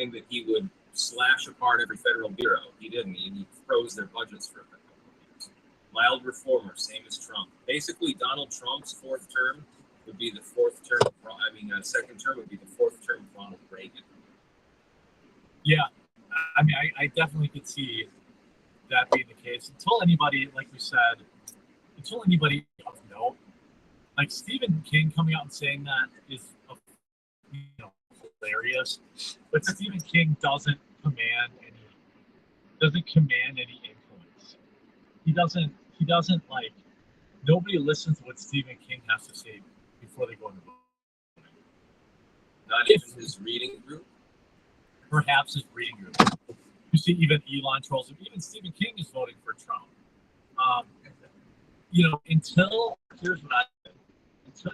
claimed that he would slash apart every federal bureau. He didn't. He froze their budgets for a couple of years. Mild reformer, same as Trump. Basically, Donald Trump's fourth term would be the fourth term. Second term would be the fourth term of Ronald Reagan. Yeah, I mean, I definitely could see that being the case until anybody, like we said, until anybody of note, like Stephen King coming out and saying that is, hilarious. But Stephen King doesn't command any influence. He doesn't like. Nobody listens to what Stephen King has to say before they go into vote. Not even his reading group. Perhaps his reading group. You see, even Elon trolls him. Even Stephen King is voting for Trump. Until here's what I think. Until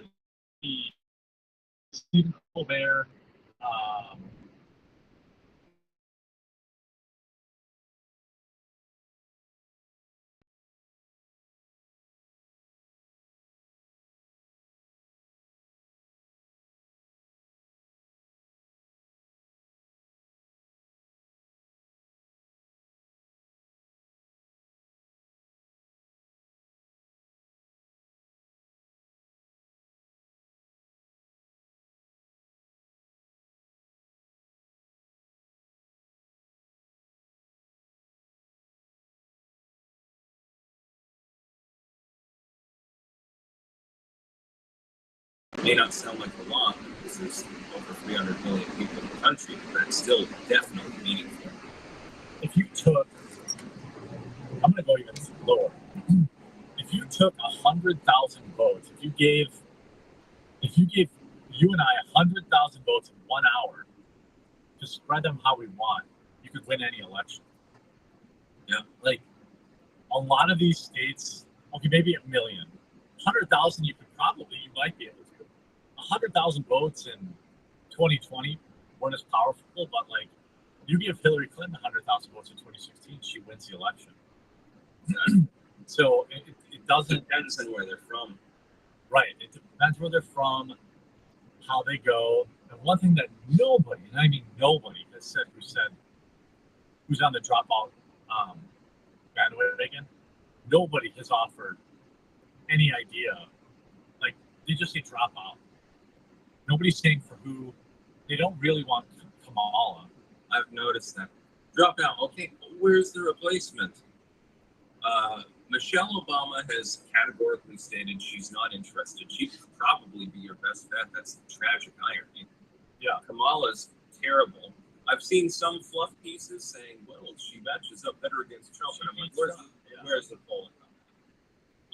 Stephen Colbert, It may not sound like a lot because there's over 300 million people in the country, but it's still definitely meaningful. if you took, I'm going to go even lower. If you took 100,000 votes, if you gave you and I 100,000 votes in 1 hour to spread them how we want, you could win any election. Yeah. Like a lot of these states, okay, maybe 1 million. 100,000 you might be able to. 100,000 votes in 2020 weren't as powerful, but like you give Hillary Clinton 100,000 votes in 2016, she wins the election. So it doesn't depends on where they're from. Right. It depends where they're from, how they go. And one thing that nobody, and I mean nobody, has said who's on the dropout bandwagon, nobody has offered any idea. Like they just say dropout. Nobody's saying for who. They don't really want Kamala. I've noticed that. Drop out. Okay, where's the replacement? Michelle Obama has categorically stated she's not interested. She could probably be your best bet. That's the tragic irony. Yeah. Kamala's terrible. I've seen some fluff pieces saying, well, she matches up better against Trump. And I'm like, where's the poll?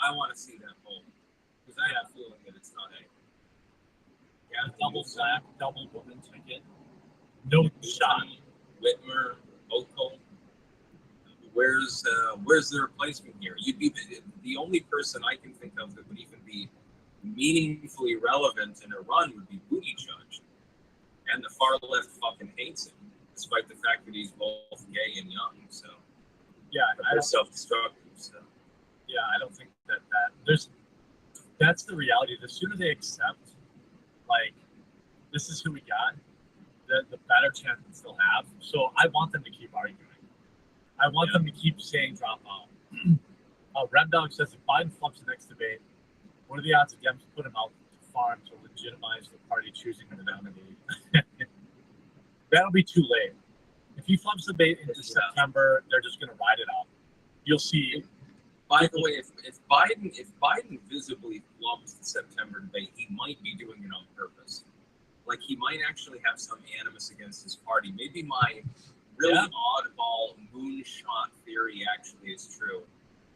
I want to see that poll. Because I have a feeling that it's not a double sack, double woman ticket. No shot. Whitmer, Hochul. Where's the replacement here? You'd be the only person I can think of that would even be meaningfully relevant in a run would be Buttigieg. And the far left fucking hates him, despite the fact that he's both gay and young. So yeah, they're self-destructive. So yeah, I don't think that's the reality. The sooner they accept, like, this is who we got, the better chance we still have. So I want them to keep arguing. I want them to keep saying drop out. Red Dog says if Biden flumps the next debate, what are the odds of Dems put him out to farm to legitimize the party choosing him to nominate? That'll be too late. If he flumps the debate into September, they're just going to ride it out. You'll see. By the way, if Biden visibly flumps the September debate, he might be doing it on purpose. Like he might actually have some animus against his party. Maybe my really oddball moonshot theory actually is true,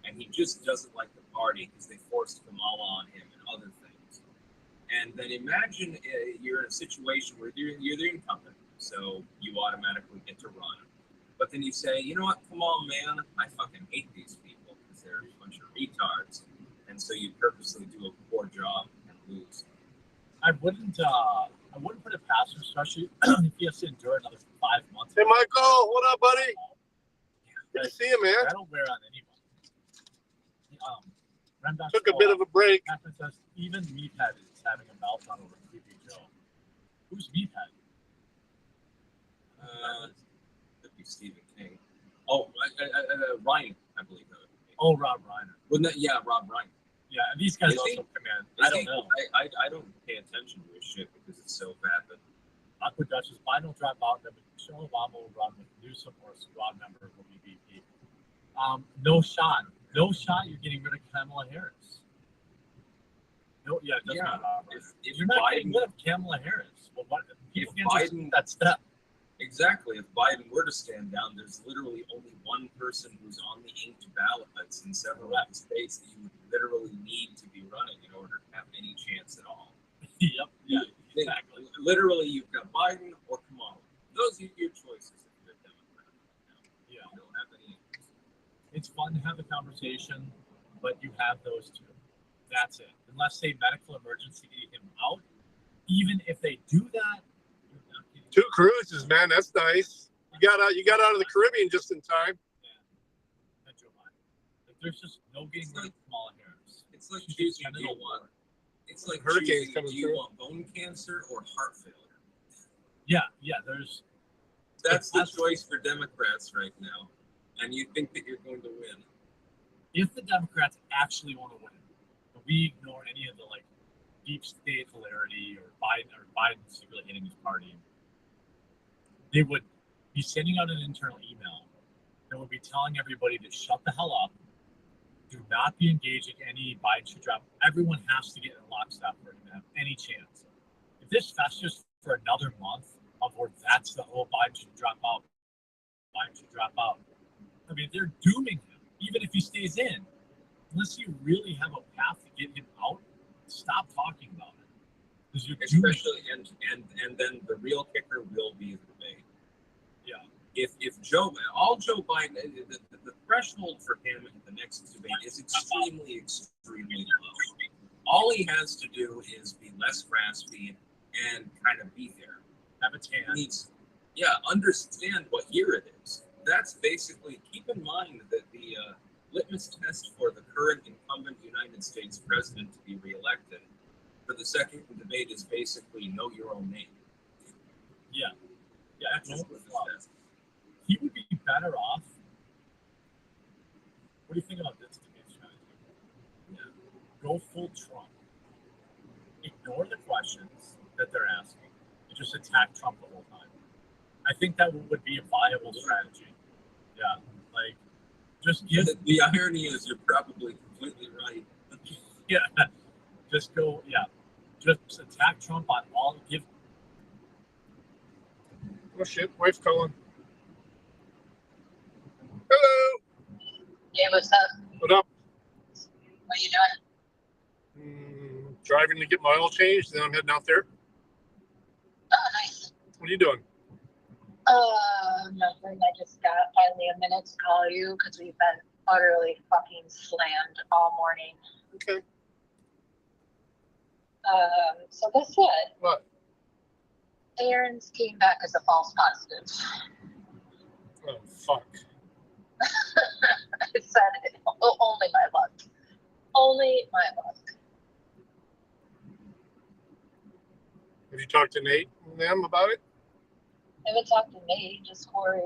and he just doesn't like the party because they forced Kamala on him and other things. And then imagine you're in a situation where you're the incumbent, so you automatically get to run. But then you say, you know what, Kamala, man, I fucking hate these people because they're a bunch of retards, and so you purposely do a poor job and lose. I wouldn't put it past him, especially if he has to endure another 5 months. Hey, Michael, what up, buddy? Good to see you, man. I don't wear on anyone. Took a bit of a break. Says, even Meathead is having a meltdown over Creepy Joe. Who's Meathead? Stephen King. Oh, Ryan, I believe that would be. Oh, Rob Reiner. Wouldn't that? Yeah, Rob Ryan. Yeah, and these guys Is he? also come in. I don't know. I don't pay attention to his shit because it's so vapid. Aqua Duchess, Biden will drop out, then Michelle Obama will run with Newsom or a squad member will be VP. No shot. No shot you're getting rid of Kamala Harris. No, yeah, it doesn't matter. If You're not getting Biden, rid of Kamala Harris. Well, what, people If can't just Biden- take that step. exactly, if Biden were to stand down, there's literally only one person who's on the inked ballots in several of the states that you would literally need to be running in order to have any chance at all. Yep, yeah, exactly. Literally, you've got Biden or Kamala. Those are your choices if you're a Democrat. Yeah. You don't have any. It's fun to have a conversation, but you have those two. That's it. Unless they medical emergency get him out, even if they do that, you're not getting 2 cruises, man. That's nice. You got out of the Caribbean just in time. and Joe Biden. Like, there's just no getting rid of Kamala Harris. It's like She's choosing, do you want? It's like Hurricanes choosing, coming do you through. want bone cancer or heart failure? Yeah, there's That's the choice for Democrats right now, and you think that you're going to win. if the Democrats actually want to win, and we ignore any of the like deep state hilarity or Biden secretly hitting his party, they would be sending out an internal email that would be telling everybody to shut the hell up, do not be engaging any Biden should drop. Everyone has to get in lockstep for him to have any chance. If this festers for another month of where that's the whole Biden should drop out, I mean, they're dooming him, even if he stays in. Unless you really have a path to get him out, stop talking about it. Because you're dooming Especially, and then the real kicker will be the debate. Yeah. If Joe Biden, the threshold for him in the next debate is extremely low. All he has to do is be less raspy and kind of be there. have a tan. Understand what year it is. That's basically, keep in mind that the litmus test for the current incumbent United States president to be reelected for the second debate is basically know your own name. Yeah, That's his litmus test. he would be better off. What do you think about this debate strategy? Yeah. Go full Trump. Ignore the questions that they're asking and just attack Trump the whole time. I think that would be a viable strategy. Yeah, like just give. The irony is you're probably completely right. Yeah, just go. Yeah, just attack Trump on all. Give. Oh shit, wife's calling. Hello. Hey, what's up? What up? What are you doing? Driving to get my oil changed, then I'm heading out there. Oh, nice. What are you doing? Nothing. I just got finally a minute to call you because we've been utterly fucking slammed all morning. Okay. So guess what? What? Aaron's came back as a false positive. Oh fuck. I said it. Only my luck. Only my luck. Have you talked to Nate and them about it? I haven't talked to Nate, just Corey.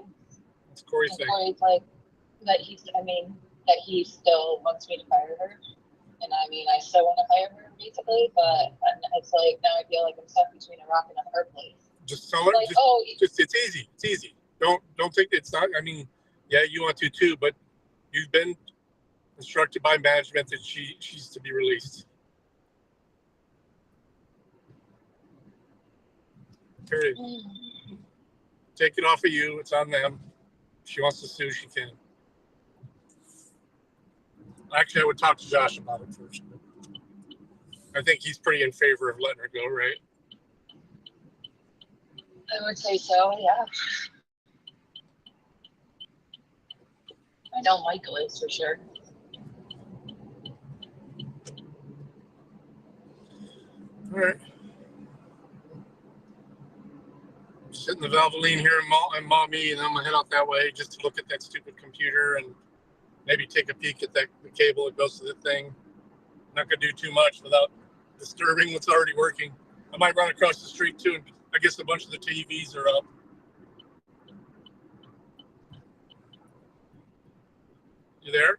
What's Corey And saying? Corey's like that that he still wants me to fire her. And I mean, I still want to fire her basically, but it's like now I feel like I'm stuck between a rock and a hard place. Just tell her. Like, Just it's easy. It's easy. Don't think it's not. I mean, yeah, you want to too, but you've been instructed by management that she's to be released. Period. Take it off of you. It's on them. If she wants to sue, she can. Actually, I would talk to Josh about it first. I think he's pretty in favor of letting her go, right? I would say so, yeah. I know Michael is for sure. All right. Sit in the Valvoline here in Maumee, and I'm gonna head out that way just to look at that stupid computer and maybe take a peek at the cable that goes to the thing. I'm not gonna do too much without disturbing what's already working. I might run across the street too, and I guess a bunch of the TVs are up. You there?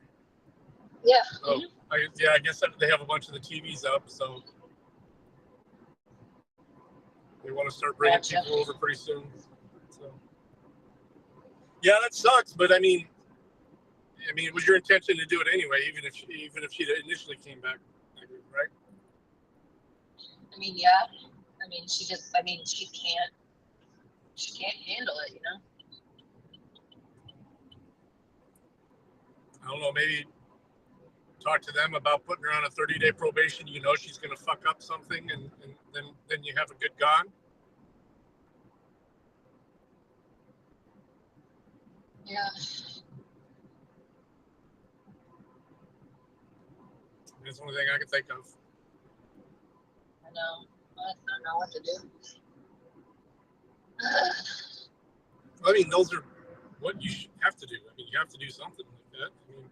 Yeah. Oh, I guess they have a bunch of the TVs up, so they want to start bringing Gotcha. people over pretty soon. So, yeah, that sucks. But I mean, it was your intention to do it anyway, even if she initially came back, right? I mean, yeah. I mean, she can't handle it, you know? I don't know, maybe talk to them about putting her on a 30-day probation. You know she's going to fuck up something, and then you have a good gone. Yeah. That's the only thing I can think of. I know. I don't know what to do. I mean, those are what you have to do. I mean, you have to do something like that. I mean,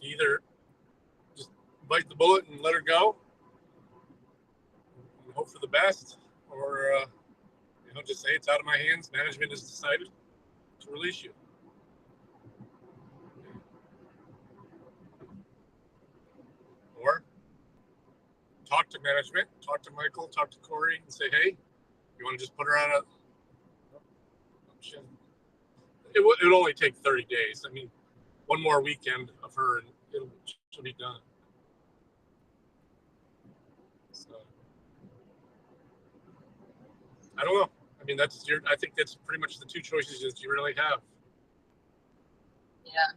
either just bite the bullet and let her go and hope for the best, or just say it's out of my hands. Management has decided to release you. Or talk to management, talk to Michael, talk to Corey, and say, hey, you want to just put her on a... It would only take 30 days. I mean, one more weekend of her and she'll be done. So, I don't know. I mean, I think that's pretty much the two choices that you really have. Yeah.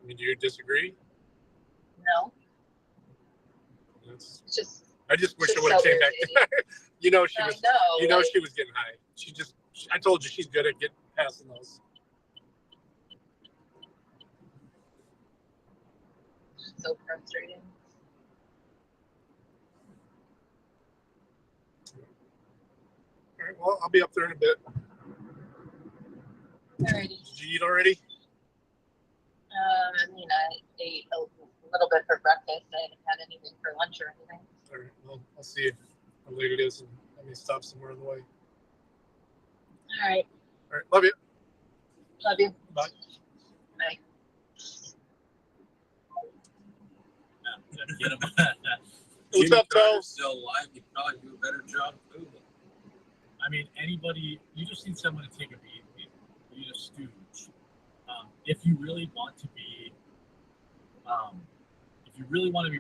I mean, do you disagree? No. It's just. I just wish Just it would have so came back. She was. I know. She was getting high. I told you she's good at passing those. So frustrating. All right. Well, I'll be up there in a bit. Alrighty. Did you eat already? I mean, I ate a little bit for breakfast. I haven't had anything for lunch or anything. All right. Well, I'll see how late it is, and let me stop somewhere on the way. All right. All right. Love you. Love you. Bye. Bye. Get him. What's up, Tom? Still alive, he'd probably do a better job moving. I mean, anybody, you just need someone to take a beat. You need a stooge. If you really want to be,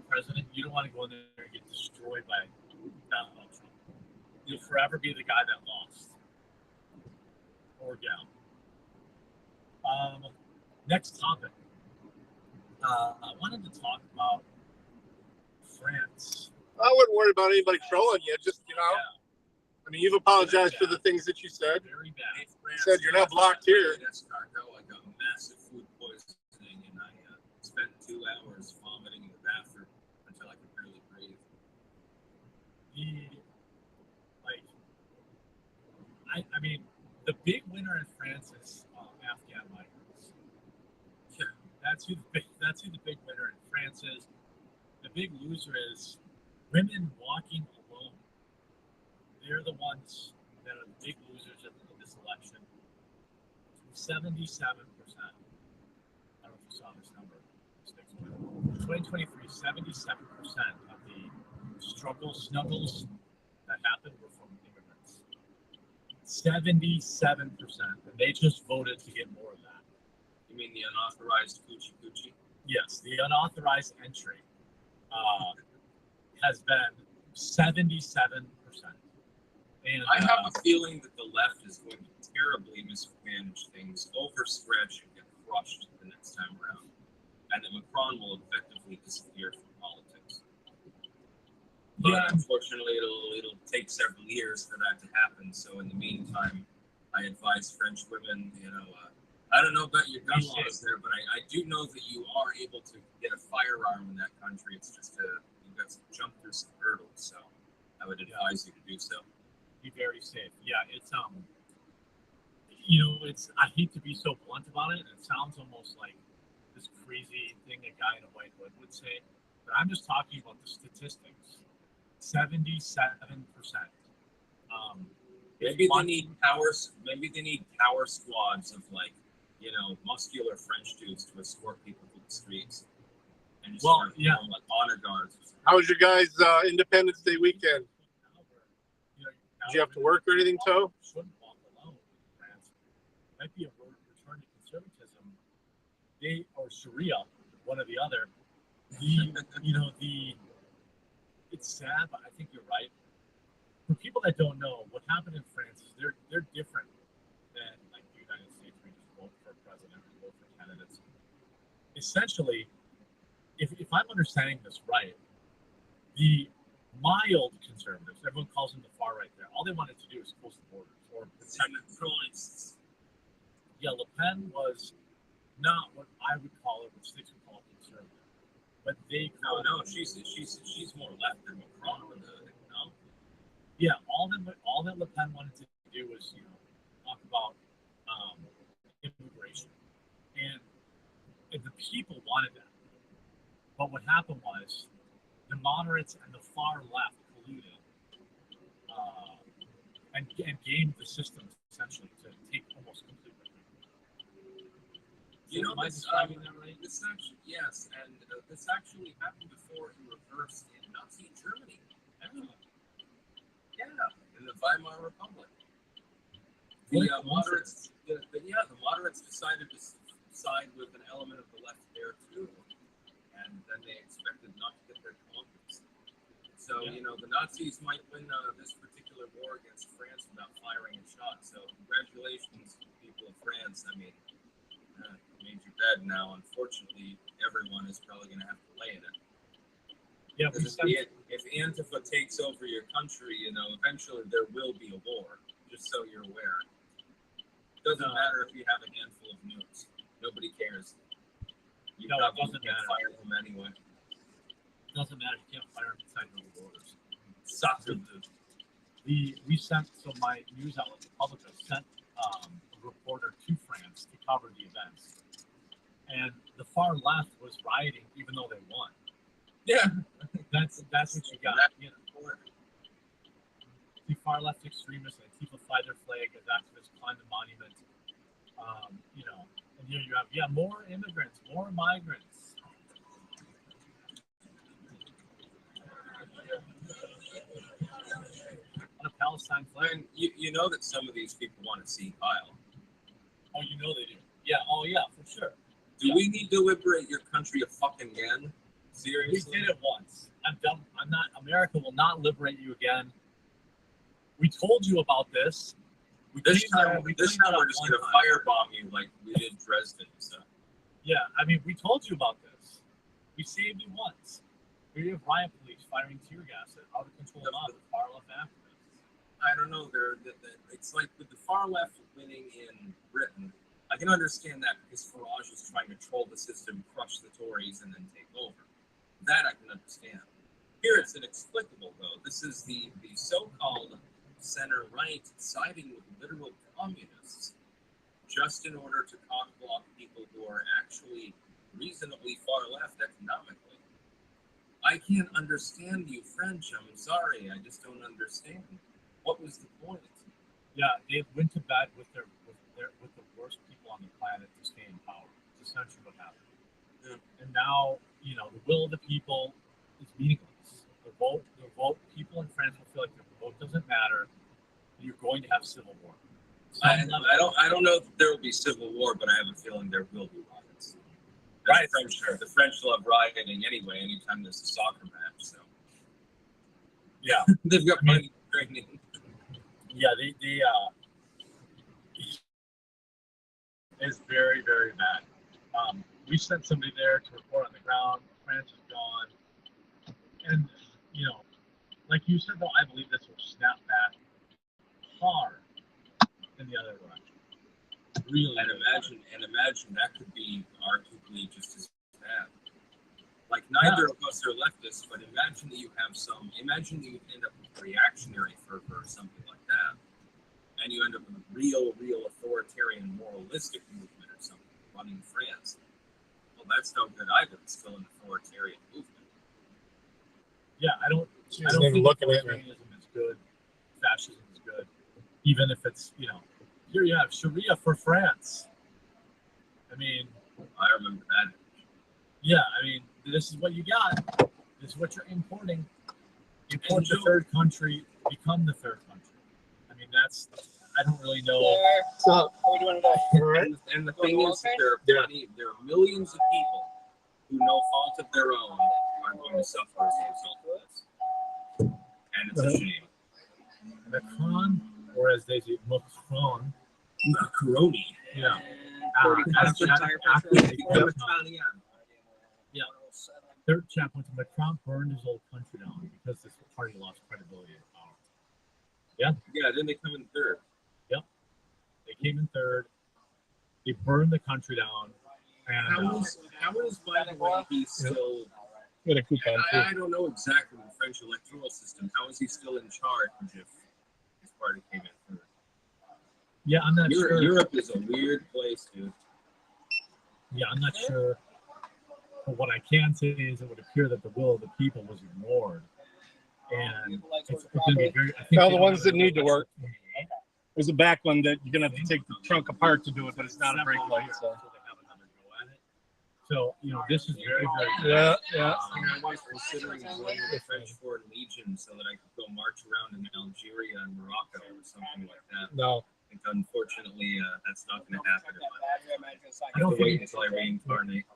president, you don't want to go in there and get destroyed by Donald Trump. You'll forever be the guy that lost. Or gal. Next topic. I wanted to talk about France. I wouldn't worry about anybody trolling you. Just, Yeah, I mean, you've apologized for the things that you said. very bad. Said you're not blocked here. I got massive food poisoning, and I spent 2 hours vomiting in the bathroom until I could barely breathe. I mean, the big winner in France is Afghan migrants. Yeah. That's who the big winner in France is. The big loser is women walking alone. They're the ones that are the big losers in this election. 77%. I don't know if you saw this number. 2023, 77% of the snuggles that happened were from immigrants. 77%. And they just voted to get more of that. You mean the unauthorized coochie coochie? Yes, the unauthorized entry has been 77%. And I have a feeling that the left is going to terribly mismanage things, overstretch, and get crushed the next time around. And that Macron will effectively disappear from politics. But yeah, unfortunately, it'll take several years for that to happen. So in the meantime, I advise French women, I don't know about your gun laws there, but I do know that you are able to get a firearm in that country. It's just you've got to jump through some hurdles. So I would advise you to do so. be very safe. Yeah, it's I hate to be so blunt about it. It sounds almost like this crazy thing a guy in a white hood would say, but I'm just talking about the statistics. 77%. Maybe they need power squads of like muscular French dudes to escort people through the streets and just Well, start yeah. throwing, like honor guards. How was your guys' Independence Day weekend? Did you have to work or anything, Toe? Shouldn't walk alone in France. Might be a return to conservatism. They or Sharia, one or the other. It's sad, but I think you're right. For people that don't know, what happened in France is they're different than like the United States. We just vote for president, we vote for candidates. Essentially, if I'm understanding this right, the mild conservatives, everyone calls them the far right there. All they wanted to do is close the borders or protect the. Yeah, Le Pen was not what I would call it, what sticks would call it conservative. But they No, she's more left than Macron. No. Yeah, all that Le Pen wanted to do was talk about immigration, and the people wanted that. But what happened was the moderates and the far left colluded and gamed the system essentially to take almost complete control. Am I describing that right? This actually, yes, and this actually happened before in reverse in Nazi Germany. Yeah, in the Weimar Republic. The moderates, the moderates decided to side with an element of the left there too, and then they expected not to get their comeuppance. So the Nazis might win this particular war against France without firing a shot. So congratulations, people of France. I mean, made your bed now. Unfortunately, everyone is probably going to have to lay in it. Yeah, if Antifa takes over your country, eventually there will be a war. Just so you're aware. Doesn't matter if you have a handful of nukes. Nobody cares. It doesn't matter. Fire them anyway. It doesn't matter. You can't fire them inside the borders. Soccer. We sent, so my news outlet, Republica, sent a reporter to France to cover the events, and the far left was rioting even though they won. Yeah, that's what you got. The far left extremists, Antifa fly their flag as activists climb the monument. And here you have more immigrants, more migrants. On a Palestine flag. and you know that some of these people want to see Kyle. Oh, you know they do. Yeah. Oh, yeah, for sure. Do we need to liberate your country again? Seriously? We did it once. I'm done. I'm not. America will not liberate you again. We told you about this. This time we're just going to firebomb you like we did Dresden. So. Yeah, I mean, we told you about this. We saved you once. We have riot police firing tear gas at out of control mobs of far left activists. I don't know. It's like with the far left winning in Britain. I can understand that because Farage is trying to troll the system, crush the Tories, and then take over. That I can understand. Here it's inexplicable, though. This is the so-called center-right siding with literal communists just in order to cock-block people who are actually reasonably far left economically. I can't understand you, French. I'm sorry. I just don't understand. What was the point? Yeah, they went to bed with the worst people on the planet to stay in power. It's essentially what happened. Yeah. And now, the will of the people is meaningless. The vote, people in France will feel like their vote doesn't matter. You're going to have civil war. I don't know if there will be civil war, but I have a feeling there will be riots. Right. The French love rioting anyway. Anytime there's a soccer match, so yeah, they've got money training. Yeah, they it's very, very bad. We sent somebody there to report on the ground. France is gone, and like you said, though, I believe this will snap back hard in the other direction. Really, and imagine that could be arguably just as bad. Like neither of us are leftists, but imagine that you end up with reactionary fervor or something like that, and you end up with a real authoritarian moralistic movement or something running France. Well, that's no good either. It's still an authoritarian movement. Yeah, I don't think authoritarianism is good. Fascism is good, even if it's here you have Sharia for France. mean, I remember that. yeah, I mean, this is what you got. This is what you're importing. Import the third country, become the third country. I mean, that's, I don't really know. What's up? What are we doing today? All right. And the thing is that there are millions of people who, no fault of their own, are going to suffer as a result of this. And it's a shame. Macron, or as they say, Macron. Macaroni. Yeah. That's the entire Yeah. Third chap went to Macron, burned his old country down because this party lost credibility and power. Yeah. Yeah, then they come in third. They came in third. They burned the country down. And How is by the way, he's still, Got a coupon too. I don't know exactly the French electoral system. How is he still in charge if his party came in third? yeah, I'm not sure. Europe is a weird place, dude. Yeah, I'm not sure. But what I can say is it would appear that the will of the people was ignored. And it's going to be very. I think Tell they the don't ones have that a need to work. election. There's a back one that you're gonna have to take the trunk apart to do it, but it's not a brake light. So. So they have another go at it. So, you know, this is very, very. Yeah, yeah. I mean, I was considering joining the French Foreign Legion so that I could go march around in Algeria and Morocco or something like that. No. I think unfortunately that's not going to happen. I don't have to wait think. until I reincarnate.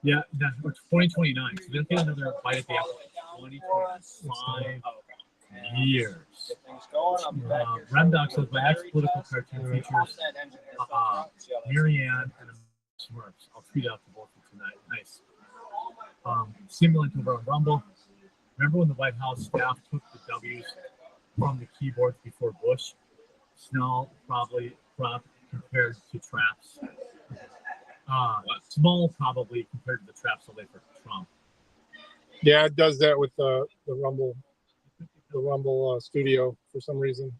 Yeah, that's 2029. So they'll get another bite at the apple. 2025 years. Remdoc says my next political cartoon features Marianne and the Smurfs. I'll tweet out the both of you tonight. Nice. Simulant over on Rumble. Remember when the White House staff took the W's from the keyboards before Bush? Snell probably prop compared to traps. Small probably compared to the traps they for Trump. Yeah, it does that with the Rumble studio for some reason.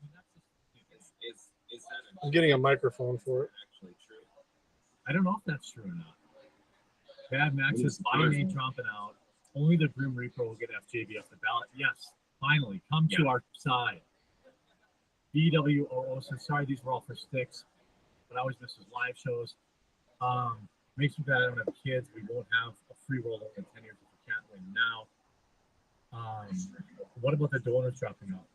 Is that I'm getting a microphone for it. actually true? I don't know if that's true or not. Bad Max says Biden ain't dropping out. Only the Grim Reaper will get FJB off the ballot. Yes, finally, come to our side. BWOO says sorry, these were all for sticks, but I always miss his live shows. Makes me glad I don't have kids. We won't have a free world in 10 years if we can't win now. What about the donors dropping out?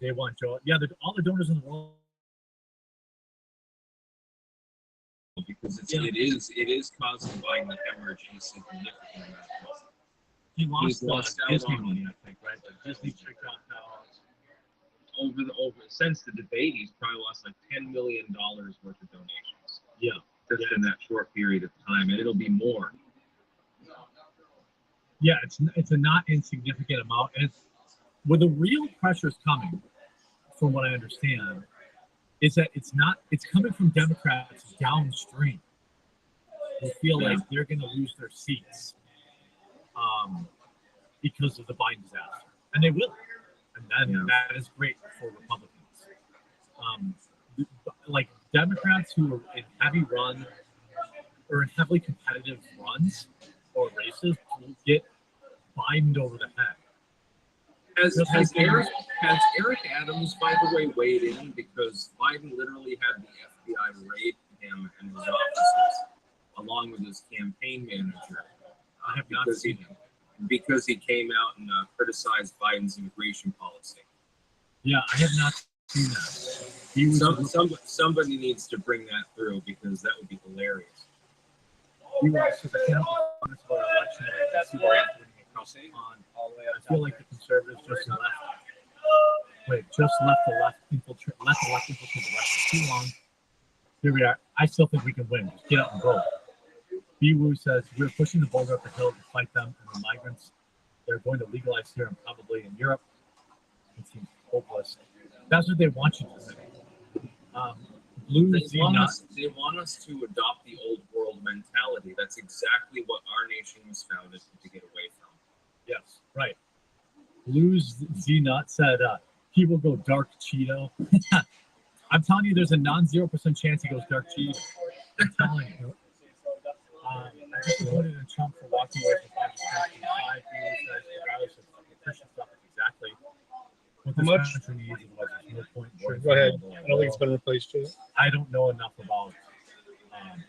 They want Joe. Yeah, all the donors in the world. Because it is causing Biden to hemorrhage a significant amount of money. He lost, lost out Disney on money, I think, right? But Disney checked out now. Over since the debate, he's probably lost like $10 million worth of donations. Yeah. Just in that short period of time, and it'll be more. Yeah, it's a not insignificant amount, and where the real pressure is coming, from what I understand, is that it's coming from Democrats downstream who feel like they're going to lose their seats because of the Biden disaster, and they will, and that is great for Republicans. Like Democrats who are in heavy run or in heavily competitive runs or races will get Biden over the head. Has Eric Adams, by the way, weighed in because Biden literally had the FBI raid him and his offices along with his campaign manager. I have not seen him. Because he came out and criticized Biden's immigration policy. Yeah, I have not seen that. Somebody needs to bring that through because that would be hilarious. He was about election. Across the pond. I feel like the conservatives just left the left infiltrate the left the left for too long. Here we are. I still think we can win. Just get out and vote. B-Woo says we're pushing the border up the hill to fight them and the migrants. They're going to legalize here and probably in Europe. It seems hopeless. That's what they want you to say. They want us to adopt the old world mentality. That's exactly what our nation was founded to get away from. Yes, right. Blue Z-Nut said he will go dark Cheeto. I'm telling you, there's a non-0% chance he goes dark Cheeto. I'm telling you. I just voted in Trump for walking away from 5 regardless of Christian stuff. Exactly. What this country needs was no point. Go ahead. I don't think it's been replaced yet. I don't know enough about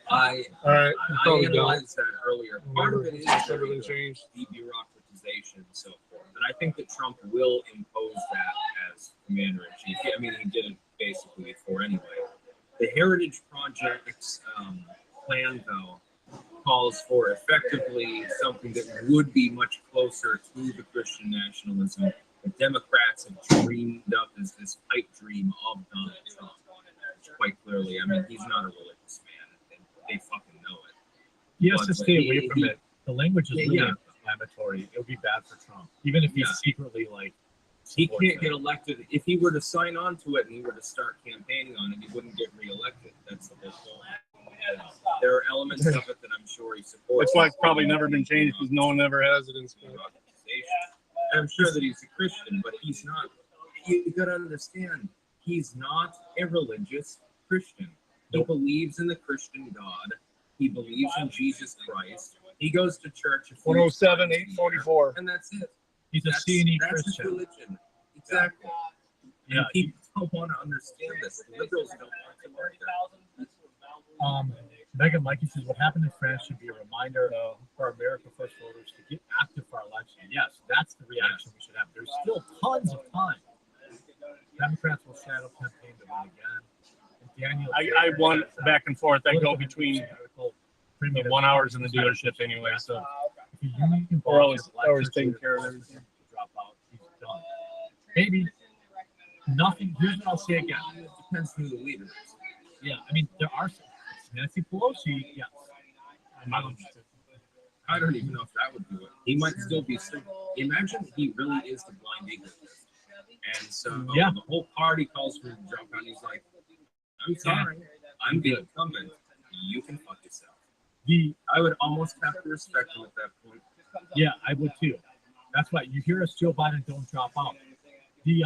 I All right. analyzed that earlier. Part of it is Everything changed. debureaucratization and so forth. And I think that Trump will impose that as commander in chief. I mean, he did it basically before anyway. The Heritage Project's plan, though, calls for effectively something that would be much closer to the Christian nationalism the Democrats have dreamed up as this pipe dream of Donald Trump. Quite clearly, I mean, he's not a religious man, and they fucking know it. He has But to stay away from he- it. The language is really inflammatory. It would be bad for Trump, even if he's Yeah. secretly like. He supports can't it. get elected. If he were to sign on to it and he were to start campaigning on it, he wouldn't get reelected. That's the whole point. There are elements of it that I'm sure he supports. That's why it's probably never been changed because no one ever has it in school. And I'm sure that he's a Christian, but he's not. You got to understand, he's not a religious Christian. He believes in the Christian God. He believes in Jesus Christ. He goes to church. 107, 844. And that's it. He's a That's C&E his Christian. religion. Exactly. Yeah. And people don't want to understand this. Liberals don't want to like that. Megan Mikey says, what happened in France should be a reminder for America First voters to get active for our election. Yes, that's the reaction we should have. There's still tons of time. Democrats will shadow campaign to win again. And Daniel, I won back and forth. I go between the 1 hours in the dealership anyway, so if a union we're always boss taking or care of elected everything. to drop out, he's done. Maybe nothing. Here's what I'll say again. It depends who the leader is. Yeah, I mean there are Nancy Pelosi. Yes, I don't even know if that would do it. He might still be. Imagine he really is the blind eagle. And so Yeah. the whole party calls for him to drop out. And he's like, I'm sorry. I'm the incumbent. You can fuck yourself. I would almost have to respect him at that point. Yeah, I would too. That's why you hear us, Joe Biden, don't drop out. The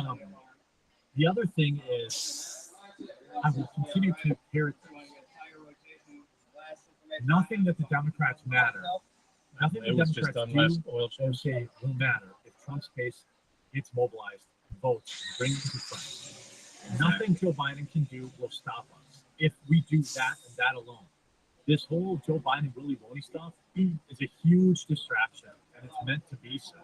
other thing is, I will continue to hear this. Nothing that the Democrats matter. Nothing It the was just Democrats on last do oil or change. say will matter if Trump's base gets mobilized, votes, and brings it to front. Nothing Joe Biden can do will stop us if we do that and that alone. This whole Joe Biden really won't stuff is a huge distraction, and it's meant to be so.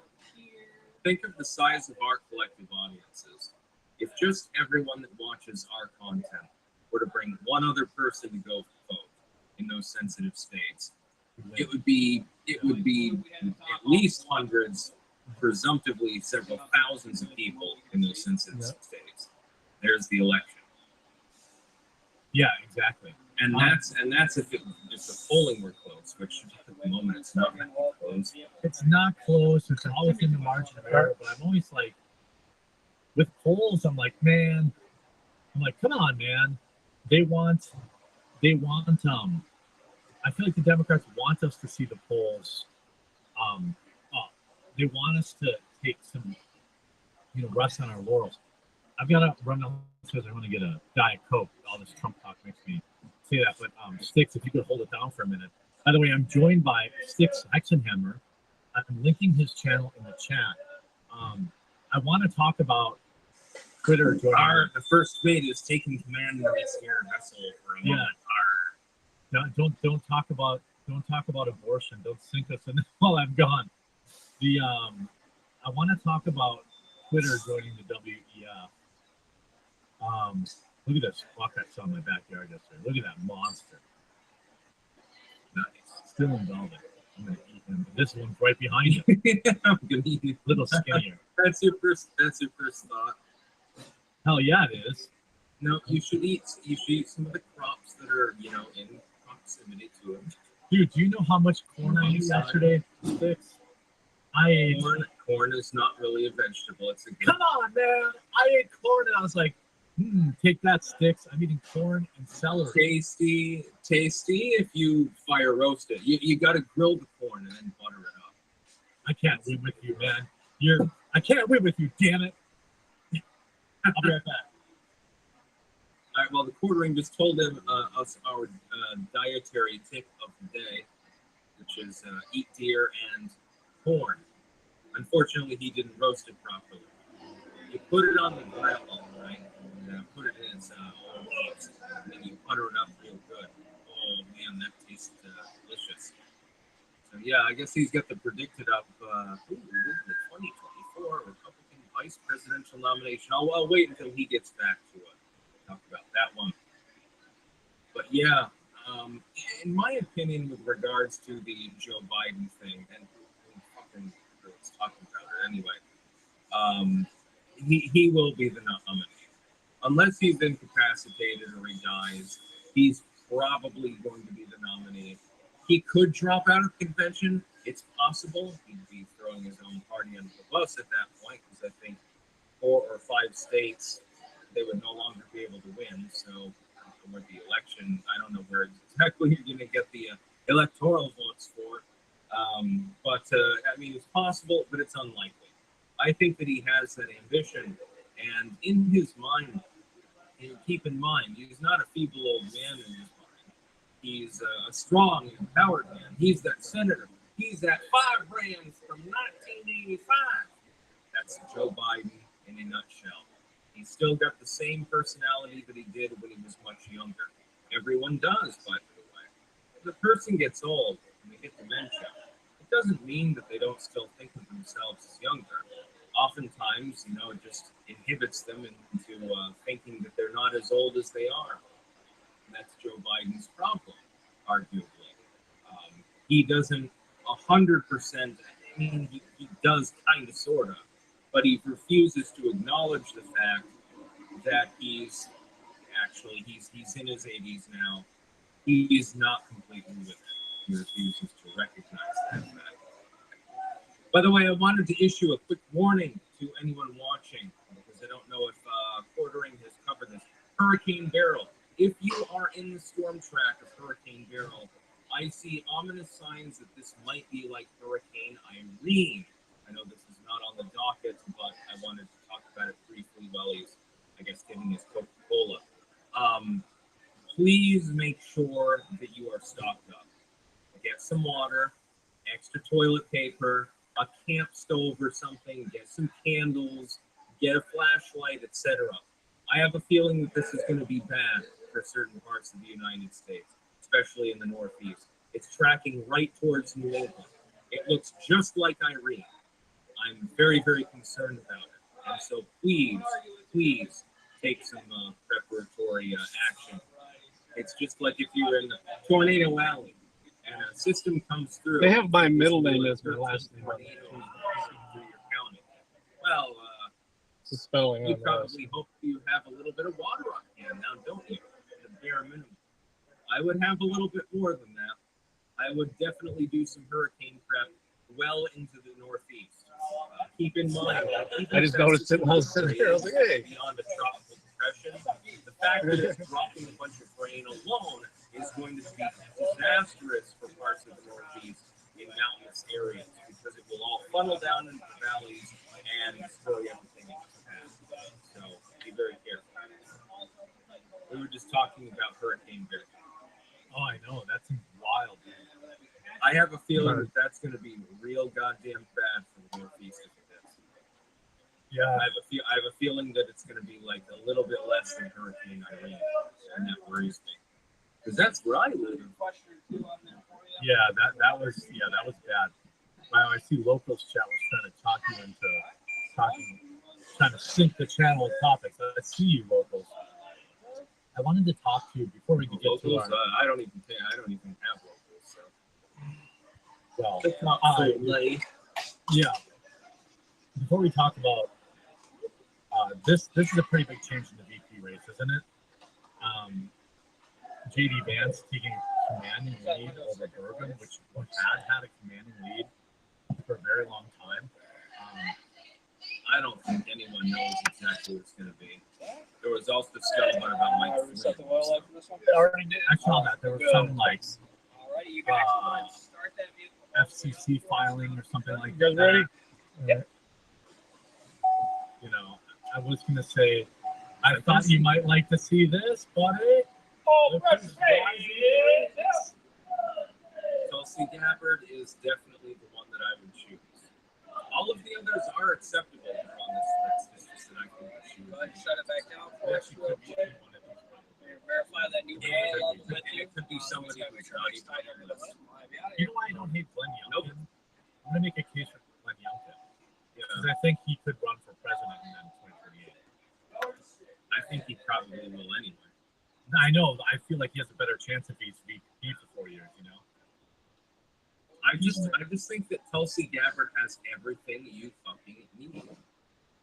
Think of the size of our collective audiences. If just everyone that watches our content were to bring one other person to go vote in those sensitive states, it would be at least hundreds, presumptively several thousands of people in those sensitive states. There's the election. Yeah, exactly. And that's if the polling were close, which at the moment it's not close. It's not close. It's all within the margin of error. But I'm always like, with polls, I'm like, come on, man. They want. I feel like the Democrats want us to see the polls up. They want us to take some, rest on our laurels. I've got to run downstairs. I want to get a Diet Coke. All this Trump talk makes me say that. But Sticks, if you could hold it down for a minute. By the way, I'm joined by Sticks Hexenhammer. I'm linking his channel in the chat. I want to talk about Twitter. The first mate is taking command of this here vessel for a moment. Don't talk about abortion. Don't sink us in while I'm gone. I want to talk about Twitter joining the WEF. Look at this fuck I saw in my backyard yesterday. Look at that monster. Nice. Still in velvet. I'm gonna eat him. This one's right behind you. I'm gonna eat it. Little skinnier. That's your first thought. Hell yeah, it is. No, you should eat some of the crops that are, in proximity to it. Dude, do you know how much corn I ate yesterday? Sticks. I ate Corn is not really a vegetable. It's a good. Come on, man. I ate corn and I was like, take that, Sticks. I'm eating corn and celery. Tasty if you fire roast it. You got to grill the corn and then butter it up. I can't win with you, man. I can't win with you, damn it. I'll be right back. All right, well, the quartering just told us our dietary tip of the day, which is eat deer and corn. Unfortunately, he didn't roast it properly. You put it on the grill, right? Put it in its oil heat, and then you butter it up real good. Oh man, that tastes delicious. So yeah, I guess he's got the predicted up 2024 Republican vice presidential nomination. I'll wait until he gets back to talk about that one. But yeah, in my opinion, with regards to the Joe Biden thing, and fucking let's talk about it anyway. He will be the nominee. Unless he's incapacitated or he dies, he's probably going to be the nominee. He could drop out of the convention. It's possible. He'd be throwing his own party under the bus at that point, because I think 4 or 5 states, they would no longer be able to win. So with the election, I don't know where exactly you're going to get the electoral votes for. I mean, it's possible, but it's unlikely. I think that he has that ambition, and in his mind, and keep in mind, he's not a feeble old man in his mind. He's a strong, empowered man. He's that senator. He's that 5 brands from 1985. That's Joe Biden in a nutshell. He's still got the same personality that he did when he was much younger. Everyone does, by the way. If the person gets old and they get dementia, it doesn't mean that they don't still think of themselves as younger. Oftentimes, it just inhibits them into thinking that they're not as old as they are. And that's Joe Biden's problem, arguably. He doesn't 100%, I mean, he does kind of, sort of, but he refuses to acknowledge the fact that he's in his 80s now. He's not completely with it. He refuses to recognize that fact. By the way, I wanted to issue a quick warning to anyone watching, because I don't know if Quartering has covered this. Hurricane Beryl. If you are in the storm track of Hurricane Beryl, I see ominous signs that this might be like Hurricane Irene. I know this is not on the docket, but I wanted to talk about it briefly while he's, I guess, getting his Coca-Cola. Please make sure that you are stocked up. Get some water, extra toilet paper, a camp stove or something, get some candles, get a flashlight, etc. I have a feeling that this is going to be bad for certain parts of the United States, especially in the Northeast. It's tracking right towards New England. It looks just like Irene. I'm very, very concerned about it. And so please take some preparatory action. It's just like if you're in the Tornado Alley and a system comes through. They have my middle name as my last name. Well, it's a spelling. you probably hope you have a little bit of water on hand now, don't you? The bare minimum. I would have a little bit more than that. I would definitely do some hurricane prep well into the Northeast. Keep in mind, I just noticed it when I was sitting here. I was like, hey. Beyond a tropical depression, the fact that it's dropping a bunch of rain alone is going to be disastrous for parts of the Northeast in mountainous areas, because it will all funnel down into the valleys and destroy everything in its path. So be very careful. We were just talking about Hurricane Beryl. Oh, I know. That seems wild. I have a feeling that that's going to be real goddamn bad for the Northeast if it is. Yeah. I have a feeling that it's going to be like a little bit less than Hurricane Irene, and that worries me, because that's where I live. Yeah, that was bad. Wow, I see Locals Chat was trying to talk you into trying to sync the channel topics. I see you, Locals. I wanted to talk to you before we could get Locals, to our. I don't even have locals. So. Well, It's not late. yeah. Before we talk about this is a pretty big change in the VP race, isn't it? JD Vance taking commanding lead over Bergen, which had a commanding lead for a very long time. I don't think anyone knows exactly what it's going to be. There was also scuttlebutt about Mike Flynn. I saw that there was some like FCC filing or something like that. Ready? You know, I was gonna say, I thought you might like to see this, buddy. Oh, Tulsi Gabbard is definitely the one that I would choose. All of the others are acceptable on this list. It's just that I think that she would. Shut it back down. That she could be one of these. Verify that new It could be be somebody who's not even on the list. You know why I don't hate Glenn Youngkin? I'm gonna make a case for Glenn Youngkin because Yeah, I think he could run for president in 2038. I think he probably will anyway. I know. I feel like he has a better chance if he's VP for 4 years. You know. I just think that Tulsi Gabbard has everything you fucking need.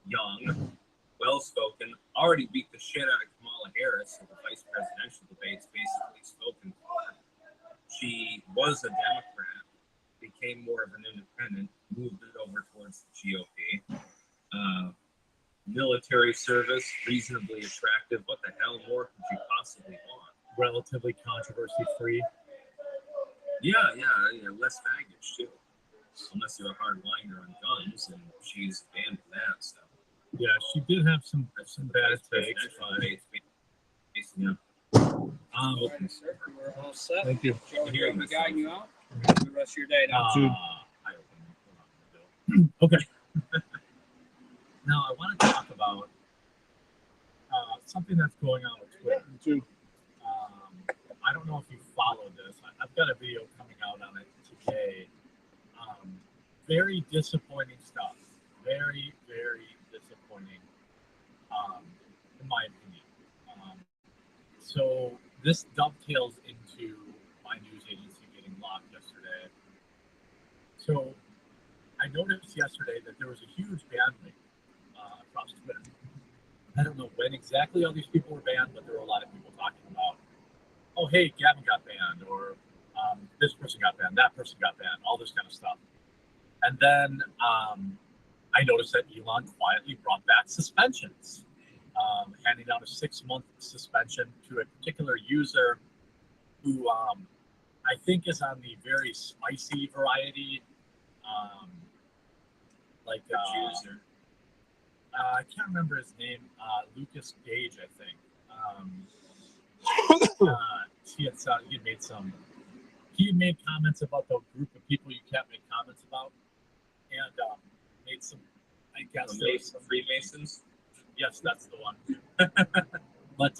Young, well-spoken, already beat the shit out of Kamala Harris in the vice presidential debates, basically spoken for. She was a Democrat, became more of an independent, moved it over towards the GOP. Military service, reasonably attractive. What the hell more could you possibly want? Relatively controversy-free. Yeah, less baggage too. Unless you're a hardliner on guns, and she's banned for that. So Yeah, she did have some bad takes, Yeah. We're all set. Thank you. Joe, here we guiding you out. Have a good rest of your day now. Okay. Now I want to talk about something that's going on with Twitter. Too. I don't know if you followed this. I've got a video coming out on it today. Very disappointing stuff. Very, very disappointing, in my opinion. So this dovetails into my news agency getting locked yesterday. So I noticed yesterday that there was a huge ban rate across Twitter. I don't know when exactly all these people were banned, but there were a lot of people talking about, oh, hey, Gavin got banned, or this person got banned, that person got banned, all this kind of stuff. And then I noticed that Elon quietly brought back suspensions, handing out a 6-month suspension to a particular user who I think is on the very spicy variety. User. I can't remember his name. Lucas Gage, I think. He had made comments about the group of people you can't make comments about, and made some. I guess The Freemasons. yes, that's the one. But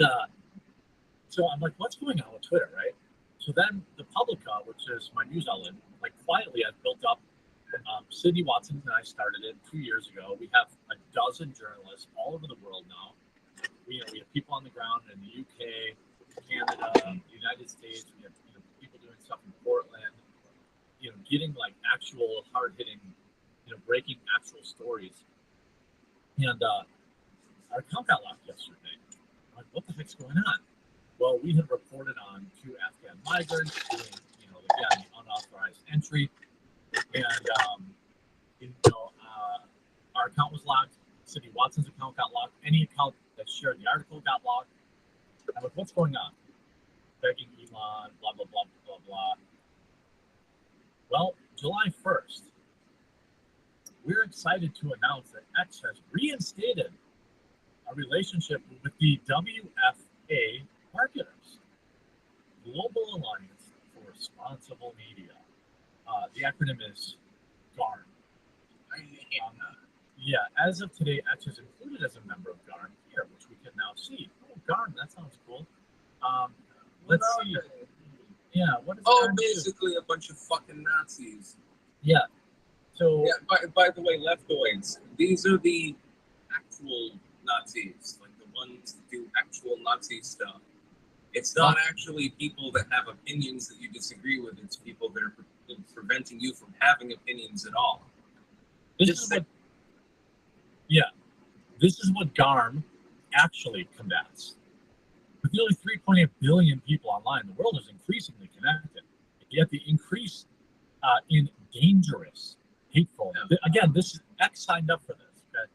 so I'm like, what's going on with Twitter, right? So then the Publica, which is my news outlet, like quietly I've built up. Sydney Watson and I started it 2 years ago. We have a dozen journalists all over the world now. We have people on the ground in the UK, Canada, the United States. We have people doing stuff in Portland. Getting like actual hard-hitting, breaking actual stories. And our account got locked yesterday. I'm like, what the heck's going on? Well, we had reported on 2 Afghan migrants doing, again, unauthorized entry. And, our account was locked. Sydney Watson's account got locked. Any account that shared the article got locked. I'm like, what's going on? Begging Elon, blah, blah, blah, blah, blah. Well, July 1st, we're excited to announce that X has reinstated a relationship with the WFA marketers, Global Alliance for Responsible Media. The acronym is GARM. Yeah, as of today, X is included as a member of GARM here, which we can now see. Oh, GARM, that sounds cool. Let's see. Yeah, what is GARM Basically a bunch of fucking Nazis. Yeah. So Yeah, by the way, leftoids, these are the actual Nazis, like the ones that do actual Nazi stuff. It's not actually people that have opinions that you disagree with. It's people that are preventing you from having opinions at all. this is what GARM actually combats. With nearly 3.8 billion people online, the world is increasingly connected. Yet the increase in dangerous, hateful. Again, this is X signed up for this. Okay?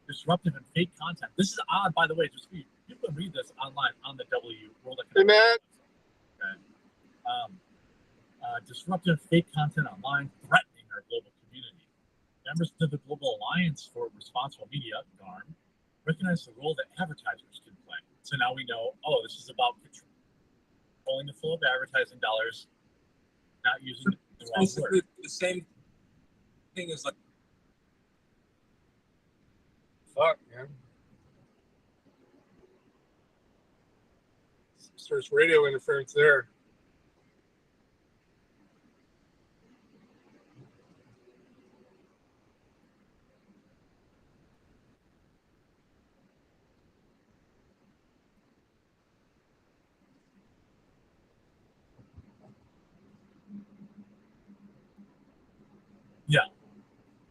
Disruptive and fake content. This is odd, by the way. Just read. You can read this online on the World Economic Hey, Matt. Okay. Disruptive fake content online threatening our global community. Members of the Global Alliance for Responsible Media, GARM, recognize the role that advertisers can play. So now we know, this is about controlling the flow of advertising dollars, not using the wrong Basically, word. the same thing as like. Fuck, man. So there's radio interference there.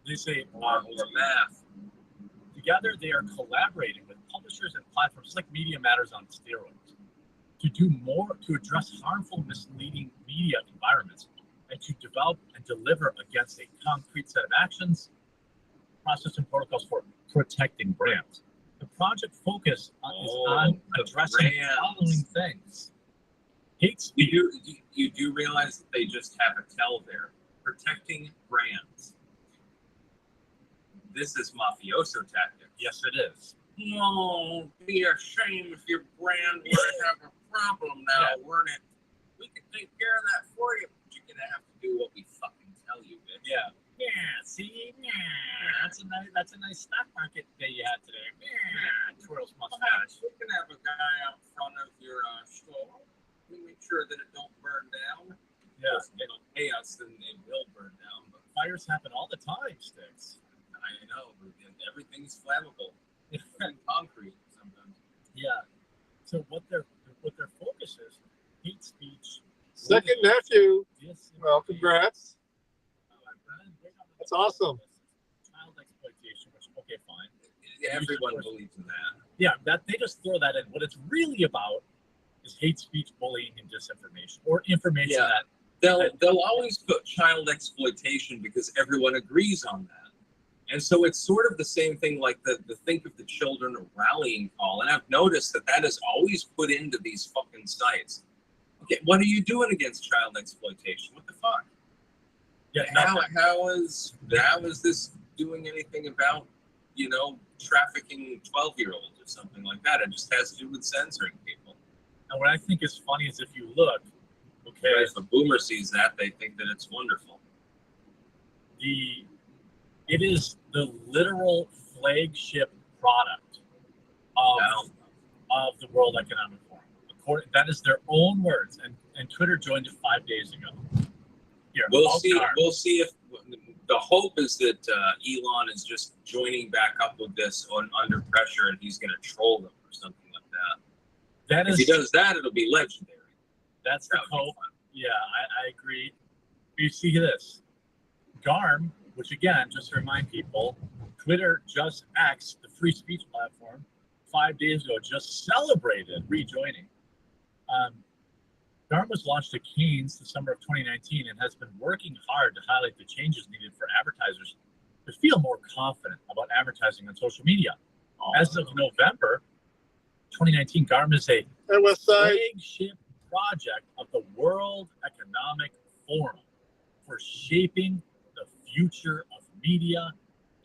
They say or math. together they are collaborating with publishers and platforms, just like Media Matters on steroids, to do more to address harmful, misleading media environments and to develop and deliver against a concrete set of actions, process, and protocols for protecting brands. The project focus is on addressing the following things. Hate speech. You do realize that they just have a tell there. Protecting brands. This is mafioso tactics. Yes, it is. No, be a shame if your brand were to have a problem now, weren't it? We can take care of that for you, but you're gonna have to do what we fucking tell you, bitch. Yeah. See, that's a nice stock market day you had today. Twirls mustache. We can have a guy out front of your store. We make sure that it don't burn down. Yeah. If they don't pay us, then it will burn down. But Fires happen all the time, Sticks. I know, everything's flammable. And concrete sometimes. Yeah. So what their focus is, hate speech. Second nephew. disinformation, Well, congrats. That's awesome. Child exploitation, which okay, fine. Everyone believes in that. Yeah, that they just throw that in. What it's really about is hate speech, bullying, and disinformation, or information Yeah. They'll always put child exploitation because everyone agrees on that. And so it's sort of the same thing like the Think of the Children rallying call. And I've noticed that is always put into these fucking sites. Okay, what are you doing against child exploitation? What the fuck? Yeah, How is this doing anything about, trafficking 12-year-olds or something like that? It just has to do with censoring people. and what I think is funny is if you look, okay, If a boomer sees that, they think that it's wonderful. it is the literal flagship product of the World Economic Forum. That is their own words, and Twitter joined it 5 days ago. Here, We'll see if the hope is that Elon is just joining back up with this under pressure, and he's going to troll them or something like that. If he does that, it'll be legendary. That's the hope. Yeah, I agree. You see this, GARM, which again, just to remind people, Twitter just X, the free speech platform, 5 days ago just celebrated rejoining. GARM was launched at Cannes the summer of 2019 and has been working hard to highlight the changes needed for advertisers to feel more confident about advertising on social media. As of November 2019, GARM is a West Side. flagship project of the World Economic Forum for shaping the future of media,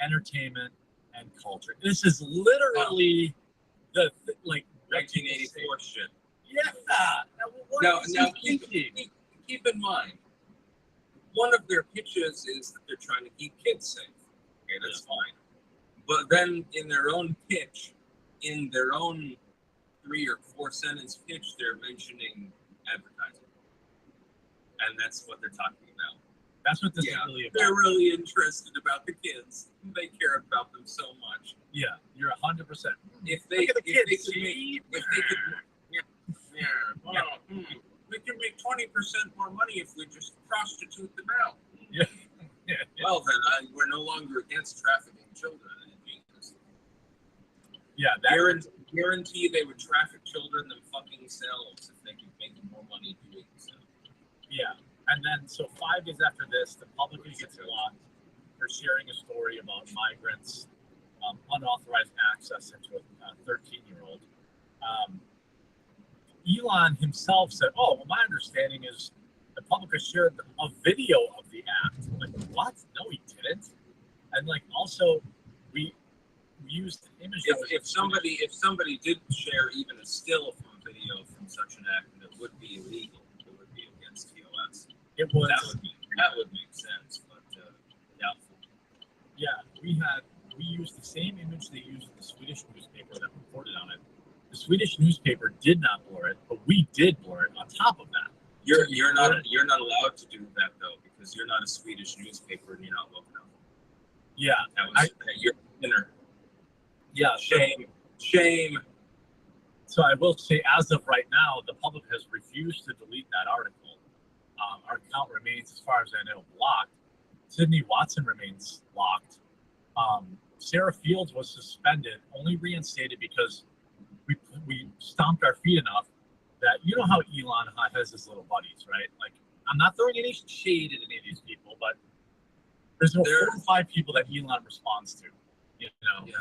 entertainment, and culture. This is literally the 1984 shit. Yeah. Now keep in mind, one of their pitches is that they're trying to keep kids safe. Okay, that's fine. But then in their own pitch, in their own 3 or 4 sentence pitch, they're mentioning advertising. And that's what they're talking about. That's what this is really about. They're really interested about the kids. They care about them so much. Yeah, you're 100%. If they could kids, we can make 20% more money if we just prostitute them out. Yeah. Well, then we're no longer against trafficking children. Yeah, guarantee they would traffic children themselves if they could make more money doing so. Yeah, and then so 5 days after this, the public gets blocked for sharing a story about migrants' unauthorized access into a 13-year-old. Elon himself said, "Oh, well, my understanding is the public has shared a video of the act." I'm like, what? No, he didn't. And also, we used the image. If somebody did share even a still from a video from such an act, it would be illegal. It would be against TOS. It was. That would make sense, but doubtful. Yeah, we used the same image they used in the Swedish newspaper that reported on it. The Swedish newspaper did not blur it, but we did blur it on top of that. You're not allowed to do that though, because you're not a Swedish newspaper and you're not woke enough. Yeah, you're thinner. Yeah, shame. So I will say, as of right now, the public has refused to delete that article. Our account remains, as far as I know, blocked. Sydney Watson remains locked. Sarah Fields was suspended, only reinstated because we stomped our feet enough that, you know how Elon has his little buddies, right? Like, I'm not throwing any shade at any of these people, but there's 4 or 5 people that Elon responds to. You know, Yeah.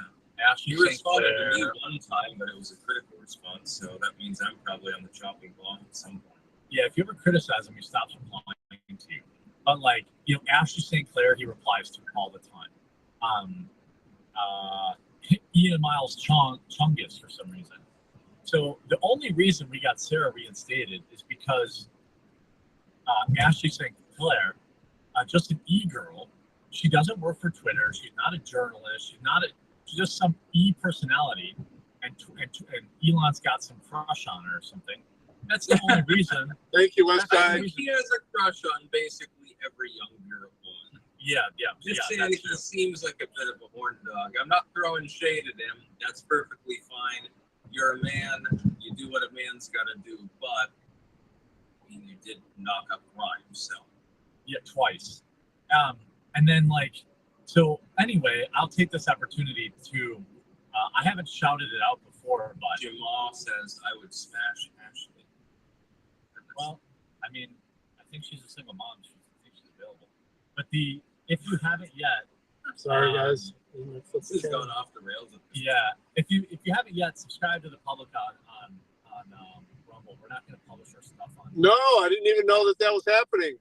Ashley He St. responded to me Clair. one time, but it was a critical response, so that means I'm probably on the chopping block at some point. Yeah, if you ever criticize him, he stops replying to you. But like, you know, Ashley St. Clair, he replies to all the time. Ian Miles Chungus for some reason. So the only reason we got Sarah reinstated is because Ashley St. Clair, just an e-girl. She doesn't work for Twitter. She's not a journalist. She's just some e-personality. And Elon's got some crush on her or something. That's the only reason. Thank you, That's the Westside. reason. He has a crush on basically every young girl. Yeah. Just saying that's he true. seems like a bit of a horn dog. I'm not throwing shade at him. That's perfectly fine. You're a man. You do what a man's got to do. But I mean, you did knock up crime, so. Yeah, twice. And then so anyway, I'll take this opportunity to, I haven't shouted it out before, but Jamal says I would smash Ashley. well, I mean, I think she's a single mom. I think she's available. But if you haven't yet, Sorry, guys. This has gone off the rails. At this yeah, if you haven't yet, subscribe to the public on Rumble. We're not going to publish our stuff on. No, I didn't even know that was happening.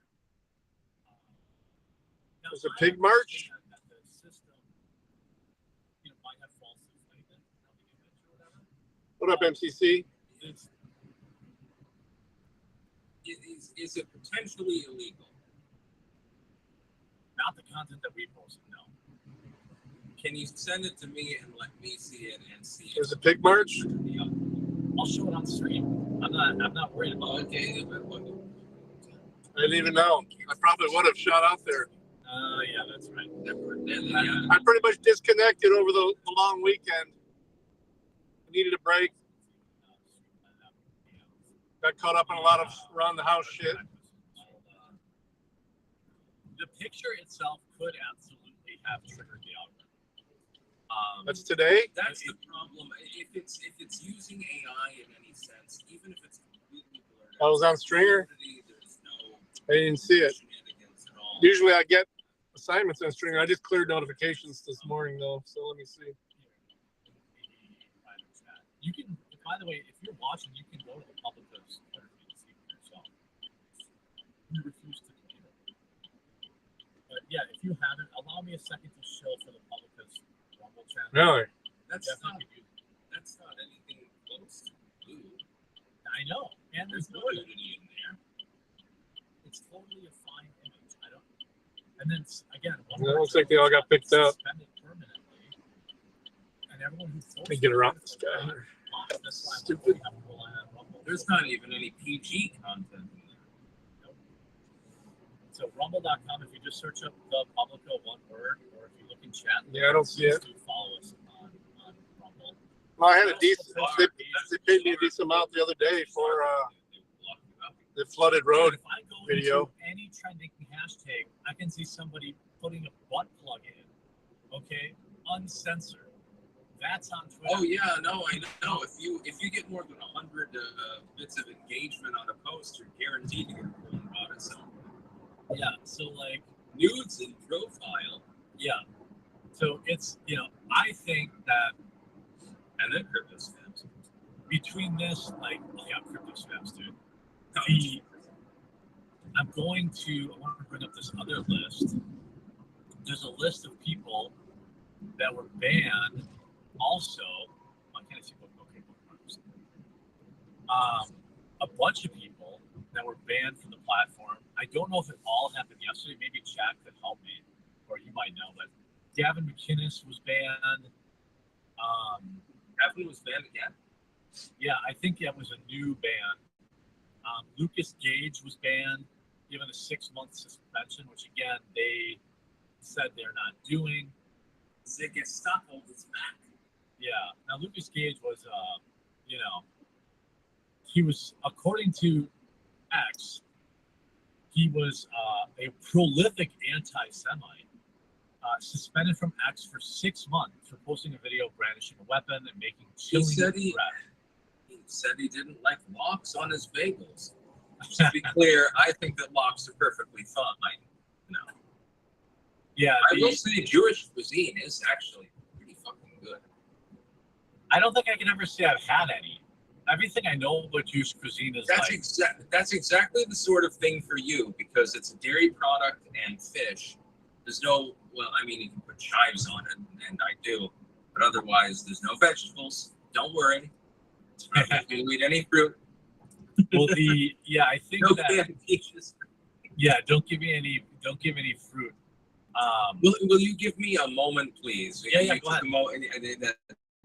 Now, There's a I pig march? understand that the system, might have false inflated or whatever. What up, MCC? It's, Is it potentially illegal? not the content that we posted, no. Can you send it to me and let me see it and see it? There's a pig march? Yeah. I'll show it on stream. I'm not worried about it. Okay, but look. I didn't even know. I probably would have shot out there. Yeah, that's right. I pretty much disconnected over the long weekend. I needed a break. Got caught up in a lot of around the house shit. The picture itself could absolutely have triggered the algorithm. That's today? That's the problem. If it's using AI in any sense, even if it's completely blurred I was on Stringer. there's no I didn't see it. shenanigans at all. Usually I get assignments on Stringer. I just cleared notifications this morning though, so let me see. You can, by the way, if you're watching, you can go to the public Twitter feed to see for yourself. You refuse to do it. But yeah, if you haven't, allow me a second to show for the public Rumble channel. Really? That's Definitely could use it. that's not anything close to blue. I know, and There's there's no no. nudity in there. It's totally a fine image. I don't. And then again, one Yeah, it more looks like they all got picked up. suspended permanently, and everyone who Let me get around this guy. Stupid. There's not even any PG content in there. So rumble.com, if you just search up the Publica one word, or if you look in chat, Yeah, I don't see it. do follow us on Rumble. Well, I had a decent. They paid me a decent amount the other day for the flooded road. If I go video. into any trending hashtag, I can see somebody putting a butt plug in. Okay, uncensored. That's on Twitter. Oh yeah, no, I know. If you get more than 100 bits of engagement on a post, you're guaranteed to get a ruling about it. So Yeah, so nudes in profile, yeah. So it's, I think that and then crypto spams. between this, crypto spams, dude. I want to bring up this other list. There's a list of people that were banned. Also, why can't I see bookmarks? A bunch of people that were banned from the platform. I don't know if it all happened yesterday. Maybe Jack could help me, or you might know. But Gavin McInnes was banned. Gavin was banned again. Yeah, I think that was a new ban. Lucas Gage was banned, given a 6-month suspension, which again they said they're not doing. Ziggy Stockhold is back. Yeah. Now Lucas Gage was, he was, according to X, he was a prolific anti-Semite, suspended from X for 6 months for posting a video brandishing a weapon and making chilling said threat. He said he didn't like lox on his bagels. Just to be clear, I think that lox are perfectly fine. No. Yeah, I will say Jewish cuisine is actually pretty fucking good. I don't think I can ever say I've had any. Everything I know about Jewish cuisine is That's exactly the sort of thing for you, because it's a dairy product and fish. There's no, well, I mean, you can put chives on it, and I do, but otherwise, there's no vegetables. Don't worry. It's not like you eat any fruit. well, I think No that canned peaches. don't give me any fruit. Will you give me a moment, please? Yeah, go ahead.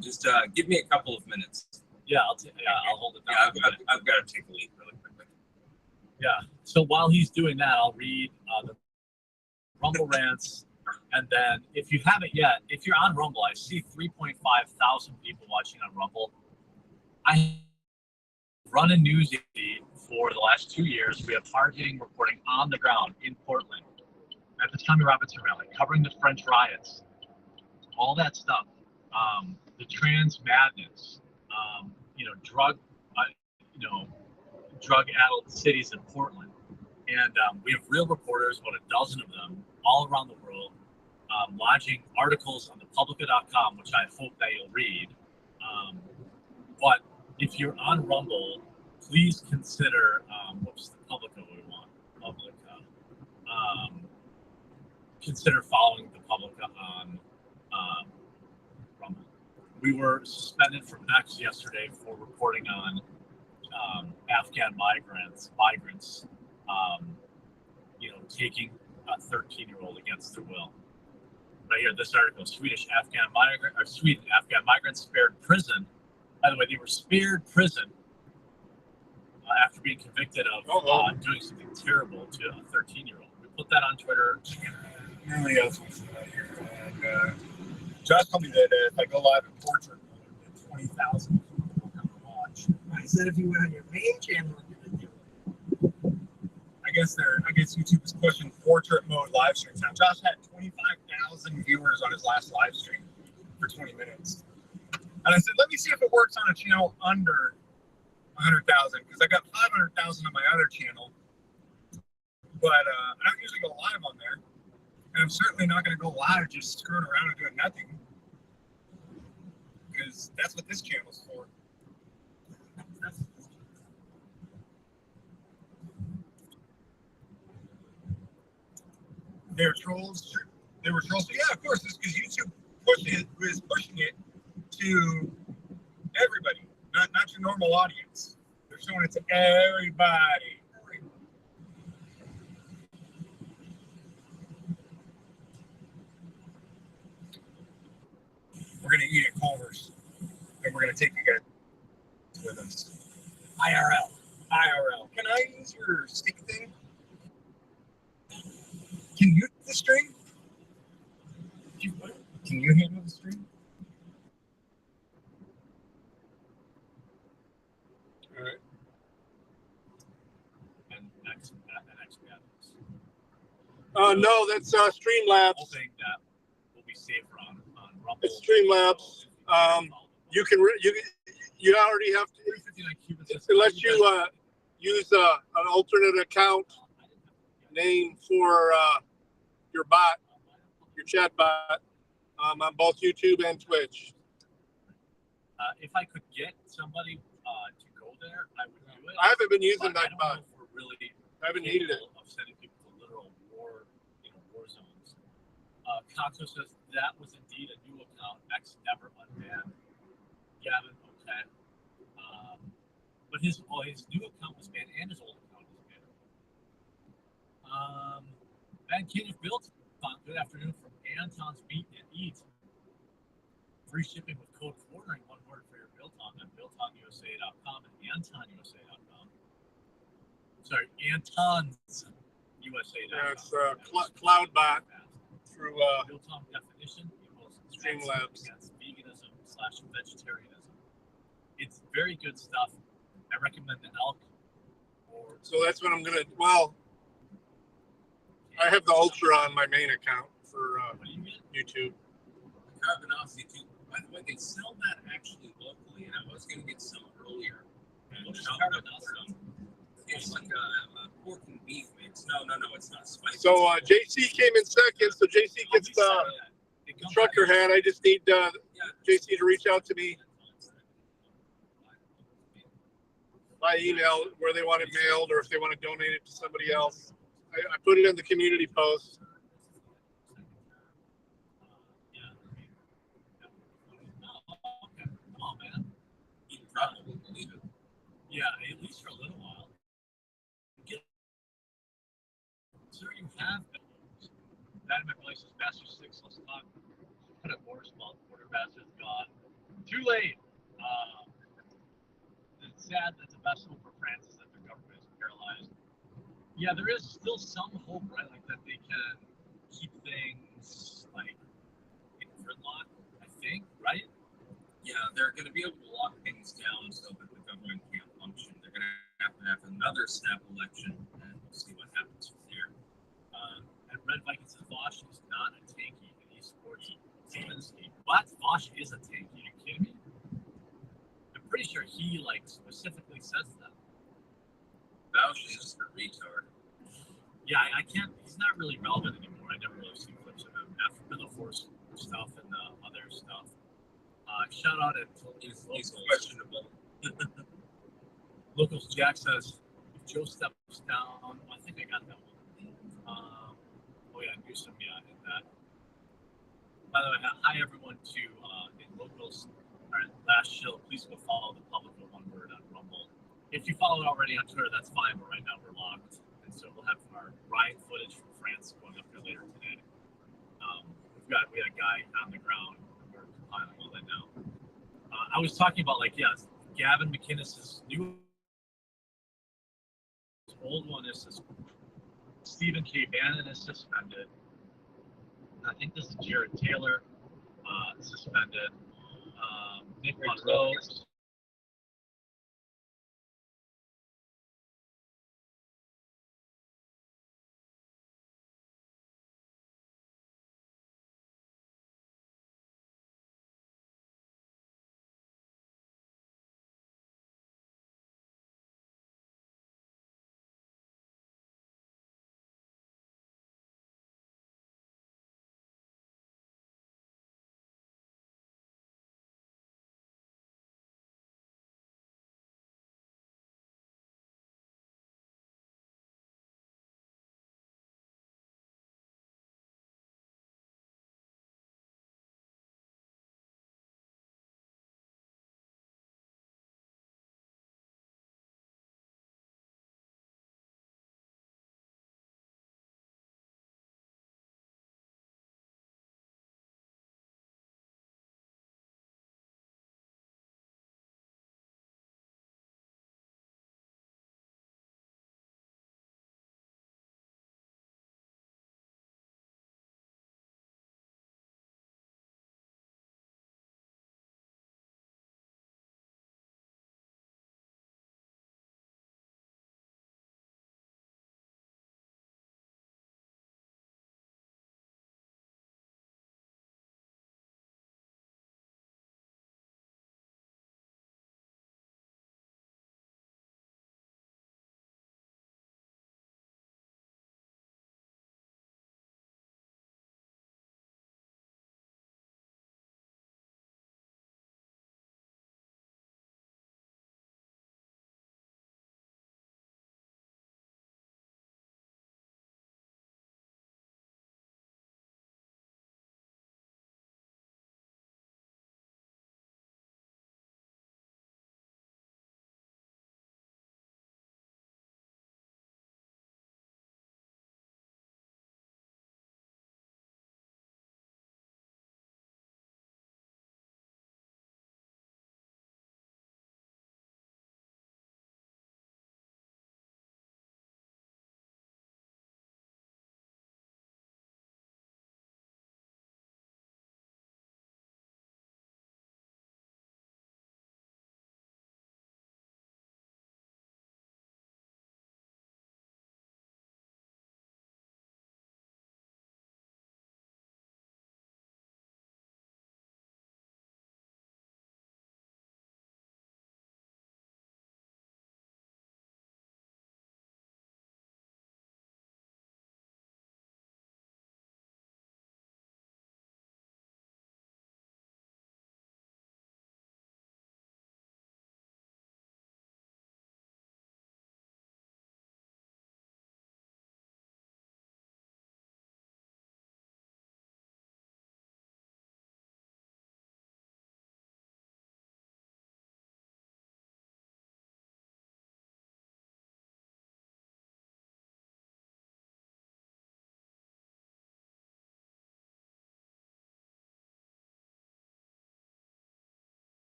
Just give me a couple of minutes. I'll hold it Yeah, down. I've got to take a leak really quickly. Yeah. So while he's doing that, I'll read the Rumble rants, and then if you haven't yet, if you're on Rumble, I see 3.5 thousand people watching on Rumble. I run a news feed for the last 2 years. We have hard-hitting reporting on the ground in Portland at the Tommy Robinson rally, covering the French riots, all that stuff, the trans madness, drug-addled cities in Portland. And we have real reporters, about a dozen of them, all around the world, lodging articles on thepublica.com, which I hope that you'll read. But if you're on Rumble, please consider, whoops, the Publica we want, Publica. Consider following the Publica on Rumble. We were suspended from X yesterday for reporting on Afghan migrants, taking a 13-year-old against their will. Right here, this article: Sweden Afghan migrants spared prison. By the way, they were spared prison after being convicted of doing something terrible to a 13-year-old. We put that on Twitter. Really else was here. And Josh told me that if I go live in portrait mode, 20,000 people will come and watch. I said if you went on your main channel, you would do it. I guess YouTube is pushing portrait mode live streams now. Josh had 25,000 viewers on his last live stream for 20 minutes. And I said, let me see if it works on a channel under 100,000, because I got 500,000 on my other channel. But I don't usually go live on there. And I'm certainly not going to go live just screwing around and doing nothing. Because that's what this channel's for. They were trolls. They were trolls. So yeah, of course, it's because YouTube is pushing it to everybody, not your normal audience. They're showing it to everybody. We're gonna eat at Culver's, and we're gonna take you guys with us. IRL. Can I use your stick thing? Can you hit the string? Can you handle the string? All right. And next. No, that's Streamlabs. Hoping that will be safer on Rumble. It's Streamlabs. You already have to. 359 cubits. It lets you use an alternate account name for your bot, your chat bot, on both YouTube and Twitch. If I could get somebody to go there, I would do it. I haven't been using But I that don't bot. know if we're really I haven't needed it. capable of sending people to literal war zones. Coxo says that was indeed a new account. X never unbanned. Gavin, okay. But his new account was banned and his old account was banned. And King of Built, good afternoon from Anton's Meat and Eat. Free shipping with code quartering, one word for your Bilton at BiltonUSA.com and AntonUSA.com. Sorry, AntonsUSA.com. Yeah, it's CloudBot through Bilton definition equals Streamlabs. against veganism/vegetarianism. It's very good stuff. I recommend the elk. So that's what I'm gonna. Well, I have the Ultra on my main account for What do you get? YouTube. Carbonosity too. By the way, they sell that actually locally, and I was going to get some earlier. What is Shop carbonosity? It's like a pork and beef mix. No, it's not spicy. So JC came in second, so JC gets the trucker hat. I just need JC to reach out to me by email where they want it mailed or if they want to donate it to somebody else. I put it in the community post. Come on, man. You can probably believe it. Yeah, at least for a little while. Sir, you have Dynamite Places Master 6. Let's talk. Put up more small quarterbacks gone. Too late. It's sad that the best hope for France is that their government is paralyzed. Yeah, there is still some hope, right? Like that they can keep things like in gridlock, I think, right? Yeah, they're going to be able to lock things down so that the government can't function. They're going to have another snap election, and we'll see what happens from there. And Red Viking says Vosh is not a tanky in esports. What? Vosh is a tanky. Are you kidding me? I'm pretty sure he specifically says that. Bausch is just a retard. Yeah, I can't. He's not really relevant anymore. I never really seen clips of him after the Force stuff and the other stuff. Shout out at He's questionable. Locals. Jack says if Joe steps down, I think I got that one. Oh yeah, Newsom, yeah, I did that. By the way, hi everyone to in Locals. All right, last show. Please go follow the public with one word on Rumble. If you followed already on Twitter, that's fine. But right now we're locked, and so we'll have our riot footage from France going up there later today. We had a guy on the ground. We're compiling all that now. I was talking about Gavin McInnes's new. His old one is Stephen K. Bannon is suspended. I think this is Jared Taylor suspended. Nick Monroe